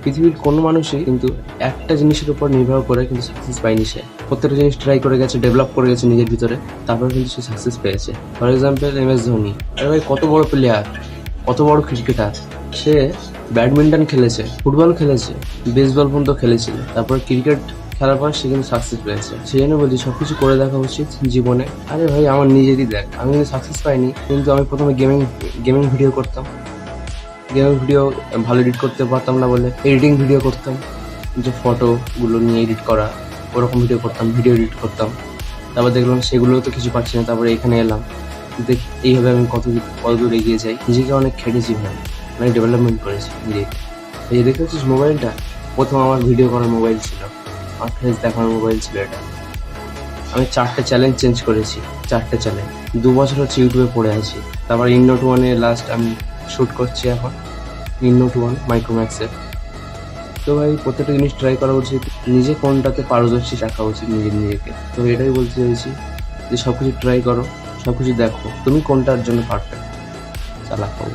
পৃথিবীর কোনো মানুষই কিন্তু একটা জিনিসের উপর নির্ভর করে কিন্তু সাকসেস পায়নি। সে প্রত্যেকটা জিনিস ট্রাই করে গেছে, ডেভেলপ করে গেছে নিজের ভিতরে, তারপরে কিন্তু সে সাকসেস পেয়েছে। For example MS Dhoni. আরে ভাই, কত বড় প্লেয়ার, কত বড় ক্রিকেটার। সে ব্যাডমিন্টন খেলেছে, ফুটবল খেলেছে, বেসবল পর্যন্ত খেলেছিল, তারপর ক্রিকেট খেলার পর সে কিন্তু সাকসেস পেয়েছে। সেই জন্য বলছি সবকিছু করে দেখা উচিত জীবনে। আরে ভাই, আমার নিজেরই দেখ, আমি কিন্তু সাকসেস পাইনি, কিন্তু আমি প্রথমে গেমিং ভিডিও করতাম। গেমিং ভিডিও ভালো এডিট করতে পারতাম না বলে এডিটিং ভিডিও করতাম, যে ফটোগুলো নিয়ে এডিট করা, ওরকম ভিডিও করতাম, ভিডিও এডিট করতাম। তারপর দেখলাম সেগুলোও তো কিছু পাচ্ছি না, তারপরে এখানে এলাম। দেখ, এইভাবে আমি কত দূর এগিয়ে যাই। নিজেকে অনেক খেটেছি ভাই, অনেক ডেভেলপমেন্ট করেছি নিজেকে। এই যে দেখতে পাচ্ছিস মোবাইলটা, প্রথম আমার ভিডিও করার মোবাইল ছিল, আমার ফেস দেখানোর মোবাইল ছিল এটা। আমি 4টে চ্যালেঞ্জ চেঞ্জ করেছি, 4টে চ্যালেঞ্জ। 2 বছর হচ্ছে ইউটিউবে পড়ে আছি। তারপর ইন-নোট 1-এ লাস্ট আমি শ্যুট করছি এখন, ইন-নোট 1 মাইক্রোম্যাক্সের। তো ভাই, প্রত্যেকটা জিনিস ট্রাই করা উচিত, নিজে কোনটাতে পারদর্শী রাখা উচিত নিজেকে। তো এটাই বলতে চাইছি যে সবকিছু ট্রাই করো, সবকিছু দেখো তুমি কোনটার জন্য পারফেক্ট, চালাও।